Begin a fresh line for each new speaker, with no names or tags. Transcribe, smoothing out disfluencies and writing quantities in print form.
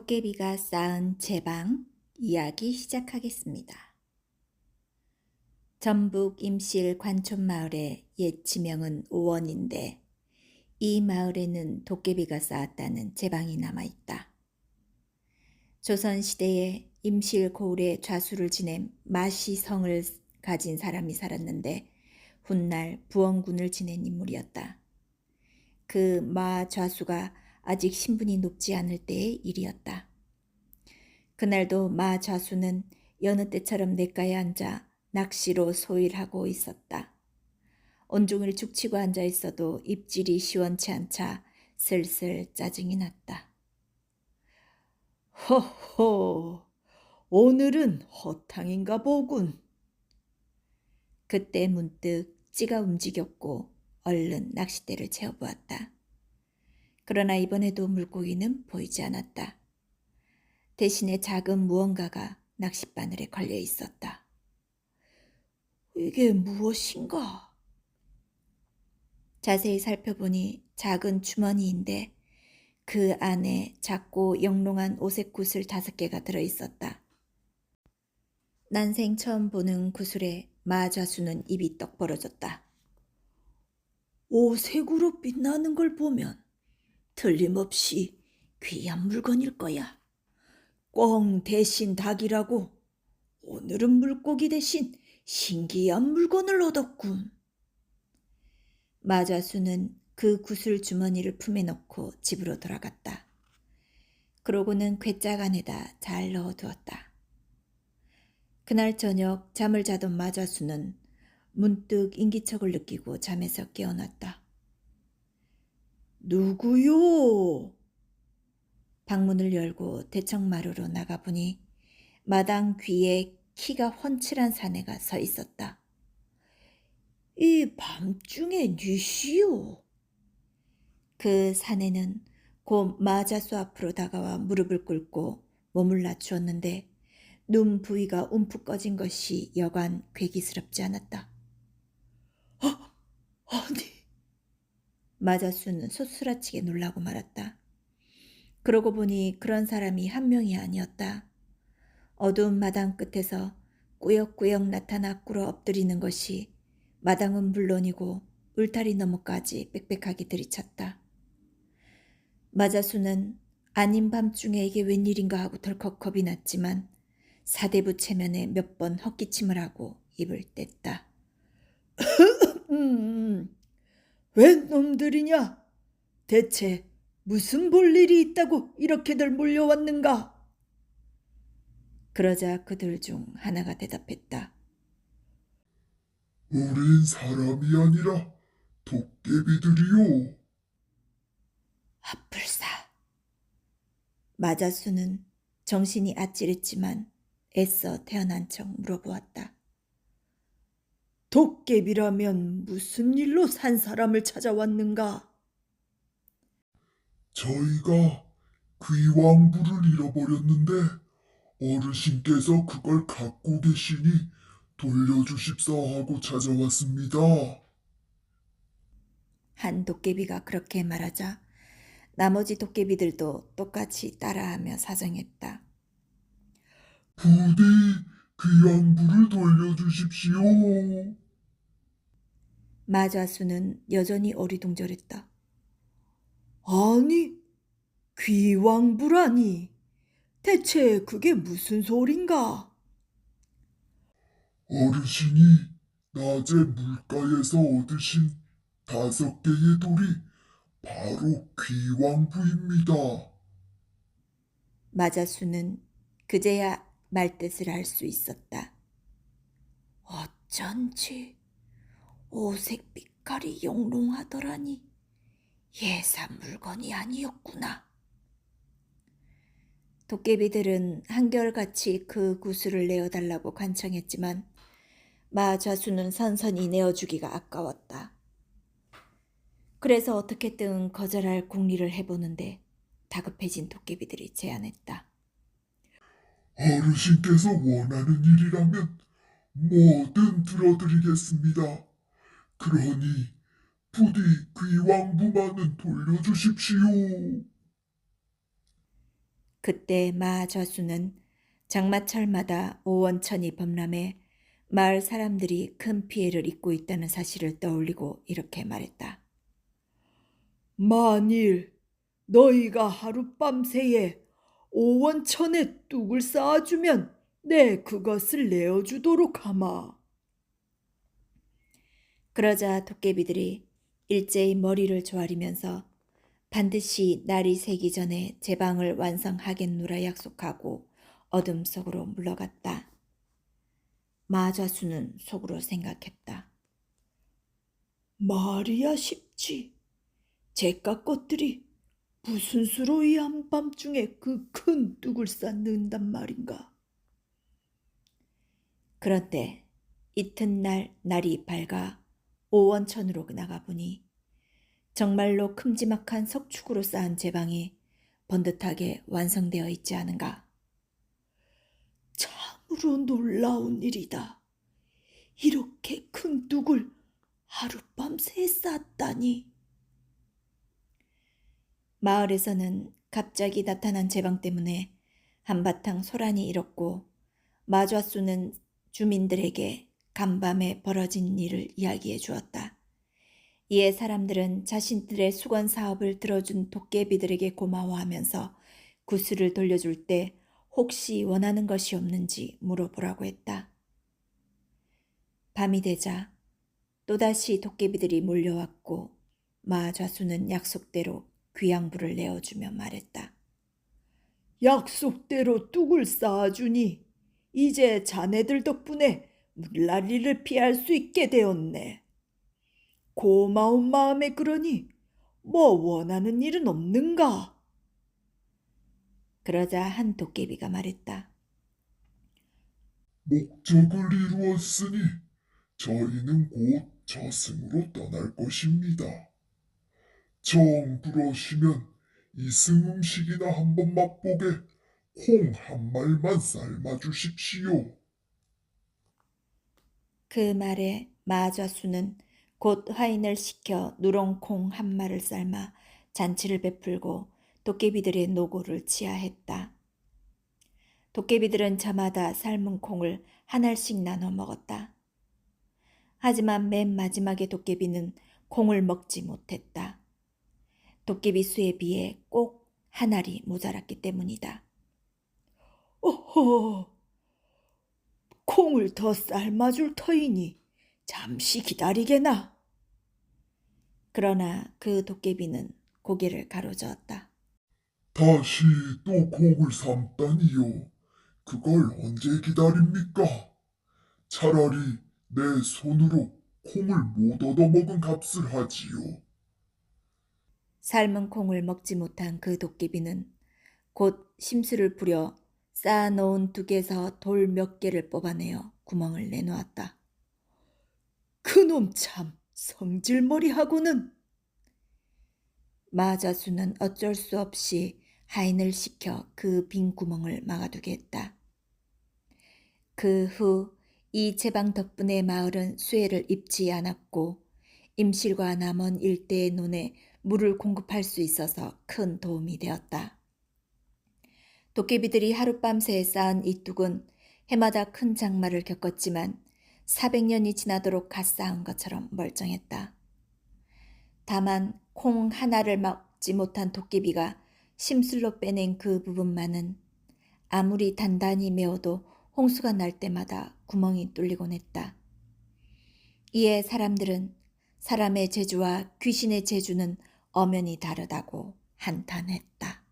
도깨비가 쌓은 제방 이야기 시작하겠습니다. 전북 임실 관촌마을의 옛 지명은 오원인데 이 마을에는 도깨비가 쌓았다는 제방이 남아있다. 조선시대에 임실 고을에 좌수를 지낸 마시성을 가진 사람이 살았는데 훗날 부원군을 지낸 인물이었다. 그 마 좌수가 아직 신분이 높지 않을 때의 일이었다. 그날도 마 좌수는 여느 때처럼 냇가에 앉아 낚시로 소일하고 있었다. 온종일 죽치고 앉아 있어도 입질이 시원치 않자 슬슬 짜증이 났다.
허허, 오늘은 허탕인가 보군.
그때 문득 찌가 움직였고 얼른 낚싯대를 채워보았다. 그러나 이번에도 물고기는 보이지 않았다. 대신에 작은 무언가가 낚싯바늘에 걸려 있었다.
이게 무엇인가?
자세히 살펴보니 작은 주머니인데 그 안에 작고 영롱한 오색 구슬 5개가 들어있었다. 난생 처음 보는 구슬에 마좌수는 입이 떡 벌어졌다.
오색으로 빛나는 걸 보면 틀림없이 귀한 물건일 거야. 꿩 대신 닭이라고 오늘은 물고기 대신 신기한 물건을 얻었군.
마좌수는 그 구슬 주머니를 품에 넣고 집으로 돌아갔다. 그러고는 괴짝 안에다 잘 넣어두었다. 그날 저녁 잠을 자던 마좌수는 문득 인기척을 느끼고 잠에서 깨어났다.
누구요?
방문을 열고 대청마루로 나가보니 마당 귀에 키가 훤칠한 사내가 서 있었다.
이 밤중에 니시오?
그 사내는 곧 마자수 앞으로 다가와 무릎을 꿇고 몸을 낮추었는데 눈 부위가 움푹 꺼진 것이 여간 괴기스럽지 않았다.
아니,
마자수는 소스라치게 놀라고 말았다. 그러고 보니 그런 사람이 한 명이 아니었다. 어두운 마당 끝에서 꾸역꾸역 나타나 꿇어 엎드리는 것이 마당은 물론이고 울타리 너머까지 빽빽하게 들이쳤다. 마자수는 아닌 밤중에 이게 웬일인가 하고 덜컥 겁이 났지만 사대부 체면에 몇 번 헛기침을 하고 입을 뗐다.
웬 놈들이냐? 대체 무슨 볼 일이 있다고 이렇게들 몰려왔는가?
그러자 그들 중 하나가 대답했다.
우린 사람이 아니라 도깨비들이요.
핫불사. 마자수는 정신이 아찔했지만 애써 태어난 척 물어보았다.
도깨비라면 무슨 일로 산 사람을 찾아왔는가?
저희가 귀왕부를 잃어버렸는데 어르신께서 그걸 갖고 계시니 돌려주십사 하고 찾아왔습니다.
한 도깨비가 그렇게 말하자 나머지 도깨비들도 똑같이 따라하며 사정했다.
부디 귀왕부를 돌려주십시오.
마자수는 여전히 어리둥절했다.
아니, 귀왕부라니. 대체 그게 무슨 소린가?
어르신이 낮에 물가에서 얻으신 5개의 돌이 바로 귀왕부입니다.
마자수는 그제야 말뜻을 알 수 있었다. 어쩐지 오색 빛깔이 영롱하더라니 예산 물건이 아니었구나. 도깨비들은 한결같이 그 구슬을 내어달라고 간청했지만 마좌수는 선선히 내어주기가 아까웠다. 그래서 어떻게든 거절할 궁리를 해보는데 다급해진 도깨비들이 제안했다.
어르신께서 원하는 일이라면 뭐든 들어드리겠습니다. 그러니 부디 귀왕부만은 돌려주십시오.
그때 마 좌수는 장마철마다 오원천이 범람해 마을 사람들이 큰 피해를 입고 있다는 사실을 떠올리고 이렇게 말했다.
만일 너희가 하룻밤새에 오원천에 뚝을 쌓아주면 내 그것을 내어주도록 하마.
그러자 도깨비들이 일제히 머리를 조아리면서 반드시 날이 새기 전에 제 방을 완성하겠노라 약속하고 어둠 속으로 물러갔다. 마좌수는 속으로 생각했다.
말이야 쉽지. 제깟 것들이 무슨 수로 이 한밤중에 그 큰 뚝을 쌓는단 말인가.
그런데 이튿날 날이 밝아 오원천으로 나가보니 정말로 큼지막한 석축으로 쌓은 제방이 번듯하게 완성되어 있지 않은가.
참으로 놀라운 일이다. 이렇게 큰 뚝을 하룻밤새에 쌓다니.
마을에서는 갑자기 나타난 제방 때문에 한바탕 소란이 일었고 마좌수는 주민들에게 간밤에 벌어진 일을 이야기해 주었다. 이에 사람들은 자신들의 수건 사업을 들어준 도깨비들에게 고마워하면서 구슬을 돌려줄 때 혹시 원하는 것이 없는지 물어보라고 했다. 밤이 되자 또다시 도깨비들이 몰려왔고 마좌수는 약속대로 귀양부를 내어주며 말했다.
약속대로 뚝을 쌓아주니 이제 자네들 덕분에 물난리를 피할 수 있게 되었네. 고마운 마음에 그러니 뭐 원하는 일은 없는가?
그러자 한 도깨비가 말했다.
목적을 이루었으니 저희는 곧 저승으로 떠날 것입니다. 정 그러시면 이승 음식이나 한번 맛보게 콩 한 말만 삶아 주십시오.
그 말에 마좌수는 곧 화인을 시켜 누렁콩 한 마를 삶아 잔치를 베풀고 도깨비들의 노고를 치하했다. 도깨비들은 저마다 삶은 콩을 한 알씩 나눠 먹었다. 하지만 맨 마지막에 도깨비는 콩을 먹지 못했다. 도깨비 수에 비해 꼭 한 알이 모자랐기 때문이다.
오호, 콩을 더 삶아줄 터이니 잠시 기다리게나.
그러나 그 도깨비는 고개를 가로저었다.
다시 또 콩을 삶다니요. 그걸 언제 기다립니까? 차라리 내 손으로 콩을 못 얻어먹은 값을 하지요.
삶은 콩을 먹지 못한 그 도깨비는 곧 심술을 부려 쌓아놓은 둑에서 돌 몇 개를 뽑아내어 구멍을 내놓았다.
그놈 참 성질머리하고는.
마자수는 어쩔 수 없이 하인을 시켜 그 빈 구멍을 막아두게 했다. 그 후 이 제방 덕분에 마을은 수해를 입지 않았고 임실과 남원 일대의 논에 물을 공급할 수 있어서 큰 도움이 되었다. 도깨비들이 하룻밤새 쌓은 이 뚝은 해마다 큰 장마를 겪었지만 400년이 지나도록 갓 쌓은 것처럼 멀쩡했다. 다만 콩 하나를 먹지 못한 도깨비가 심술로 빼낸 그 부분만은 아무리 단단히 메워도 홍수가 날 때마다 구멍이 뚫리곤 했다. 이에 사람들은 사람의 재주와 귀신의 재주는 엄연히 다르다고 한탄했다.